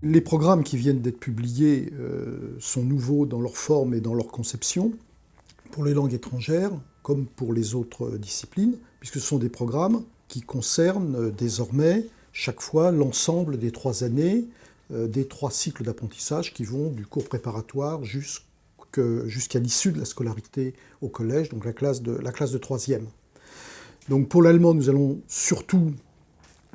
Les programmes qui viennent d'être publiés sont nouveaux dans leur forme et dans leur conception, pour les langues étrangères comme pour les autres disciplines, puisque ce sont des programmes qui concernent désormais chaque fois l'ensemble des 3 années, des 3 cycles d'apprentissage qui vont du cours préparatoire jusqu'à l'issue de la scolarité au collège, donc la classe de 3e. Donc pour l'allemand, nous allons surtout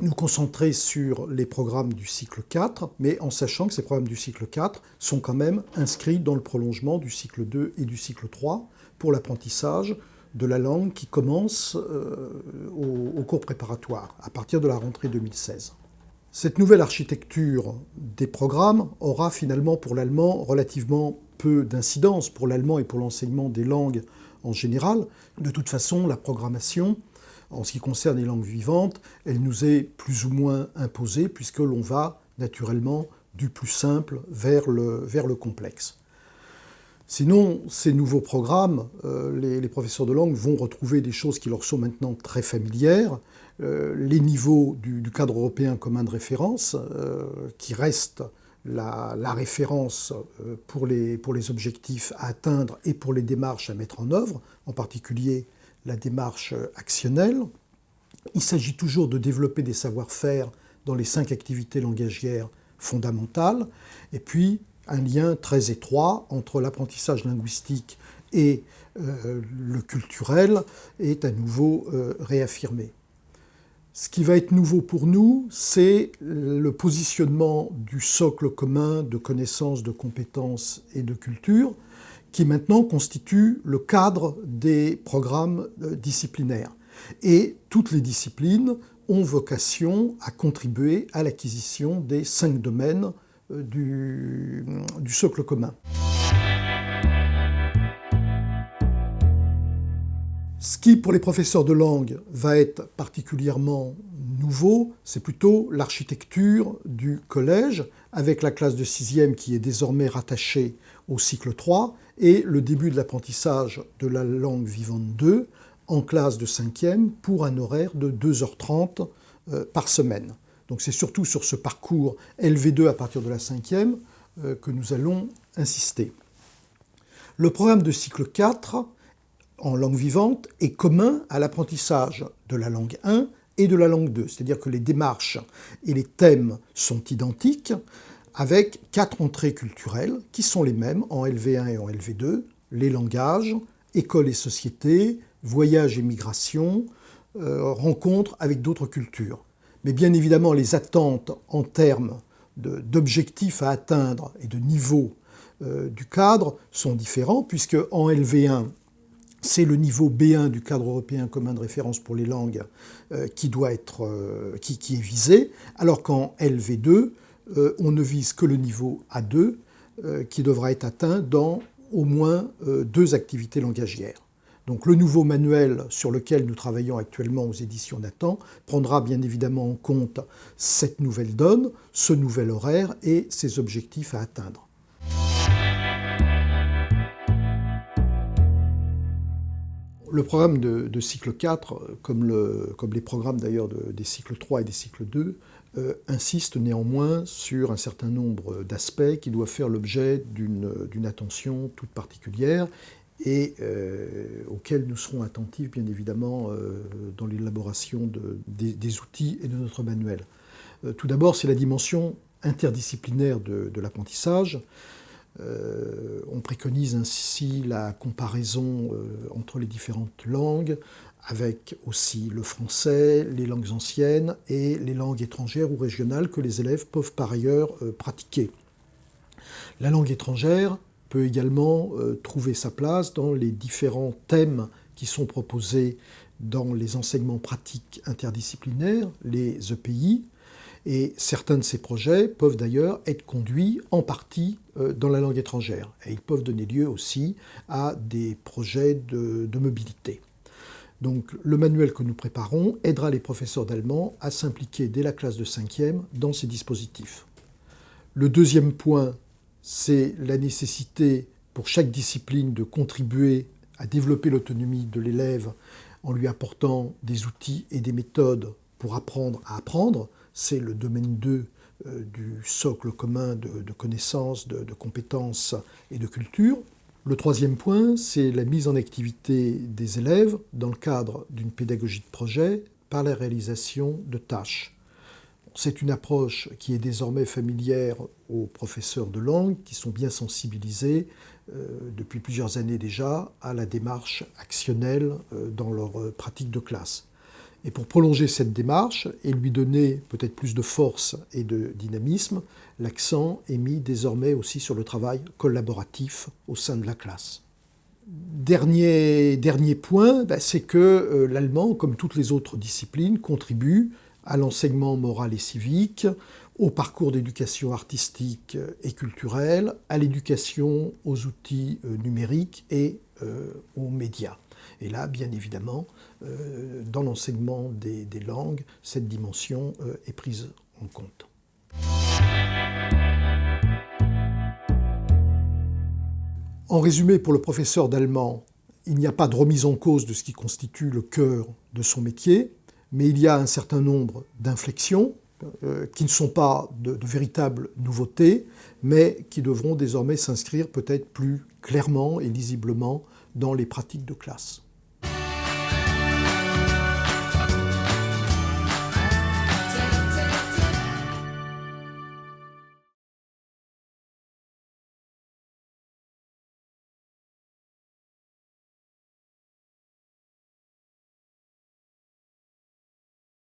nous concentrer sur les programmes du cycle 4, mais en sachant que ces programmes du cycle 4 sont quand même inscrits dans le prolongement du cycle 2 et du cycle 3 pour l'apprentissage de la langue qui commence au cours préparatoire, à partir de la rentrée 2016. Cette nouvelle architecture des programmes aura finalement pour l'allemand relativement peu d'incidence pour l'allemand et pour l'enseignement des langues en général. De toute façon, la programmation, en ce qui concerne les langues vivantes, elle nous est plus ou moins imposée puisque l'on va naturellement du plus simple vers le complexe. Sinon, ces nouveaux programmes, les professeurs de langue vont retrouver des choses qui leur sont maintenant très familières, les niveaux du cadre européen commun de référence, qui reste la référence pour les objectifs à atteindre et pour les démarches à mettre en œuvre, en particulier la démarche actionnelle. Il s'agit toujours de développer des savoir-faire dans les 5 activités langagières fondamentales, et puis un lien très étroit entre l'apprentissage linguistique et le culturel est à nouveau réaffirmé. Ce qui va être nouveau pour nous, c'est le positionnement du socle commun de connaissances, de compétences et de culture, qui maintenant constitue le cadre des programmes disciplinaires. Et toutes les disciplines ont vocation à contribuer à l'acquisition des 5 domaines du socle commun. Ce qui, pour les professeurs de langue, va être particulièrement nouveau, c'est plutôt l'architecture du collège, avec la classe de 6e qui est désormais rattachée au cycle 3, et le début de l'apprentissage de la langue vivante 2 en classe de 5e pour un horaire de 2h30 par semaine. Donc c'est surtout sur ce parcours LV2 à partir de la 5e que nous allons insister. Le programme de cycle 4 en langue vivante est commun à l'apprentissage de la langue 1 et de la langue 2, c'est-à-dire que les démarches et les thèmes sont identiques, avec 4 entrées culturelles qui sont les mêmes en LV1 et en LV2, les langages, école et société, voyage et migration, rencontres avec d'autres cultures. Mais bien évidemment, les attentes en termes d'objectifs à atteindre et de niveau du cadre sont différents, puisque en LV1, c'est le niveau B1 du cadre européen commun de référence pour les langues qui est visé, alors qu'en LV2, on ne vise que le niveau A2 qui devra être atteint dans au moins 2 activités langagières. Donc le nouveau manuel sur lequel nous travaillons actuellement aux éditions Nathan prendra bien évidemment en compte cette nouvelle donne, ce nouvel horaire et ces objectifs à atteindre. Le programme de cycle 4, comme les programmes d'ailleurs des cycles 3 et des cycles 2, insiste néanmoins sur un certain nombre d'aspects qui doivent faire l'objet d'une attention toute particulière et auxquels nous serons attentifs bien évidemment dans l'élaboration des outils et de notre manuel. Tout d'abord, c'est la dimension interdisciplinaire de l'apprentissage. On préconise ainsi la comparaison entre les différentes langues, avec aussi le français, les langues anciennes et les langues étrangères ou régionales que les élèves peuvent par ailleurs pratiquer. La langue étrangère peut également trouver sa place dans les différents thèmes qui sont proposés dans les enseignements pratiques interdisciplinaires, les EPI, et certains de ces projets peuvent d'ailleurs être conduits en partie dans la langue étrangère. Et ils peuvent donner lieu aussi à des projets de mobilité. Donc le manuel que nous préparons aidera les professeurs d'allemand à s'impliquer dès la classe de 5e dans ces dispositifs. Le deuxième point, c'est la nécessité pour chaque discipline de contribuer à développer l'autonomie de l'élève en lui apportant des outils et des méthodes pour apprendre à apprendre. C'est le domaine 2 du socle commun de connaissances, de compétences et de culture. Le troisième point, c'est la mise en activité des élèves dans le cadre d'une pédagogie de projet par la réalisation de tâches. C'est une approche qui est désormais familière aux professeurs de langue qui sont bien sensibilisés depuis plusieurs années déjà à la démarche actionnelle dans leur pratique de classe. Et pour prolonger cette démarche et lui donner peut-être plus de force et de dynamisme, l'accent est mis désormais aussi sur le travail collaboratif au sein de la classe. Dernier point, c'est que l'allemand, comme toutes les autres disciplines, contribue à l'enseignement moral et civique, au parcours d'éducation artistique et culturelle, à l'éducation aux outils numériques et aux médias. Et là, bien évidemment, dans l'enseignement des langues, cette dimension est prise en compte. En résumé, pour le professeur d'allemand, il n'y a pas de remise en cause de ce qui constitue le cœur de son métier, mais il y a un certain nombre d'inflexions qui ne sont pas de véritables nouveautés, mais qui devront désormais s'inscrire peut-être plus clairement et lisiblement dans les pratiques de classe.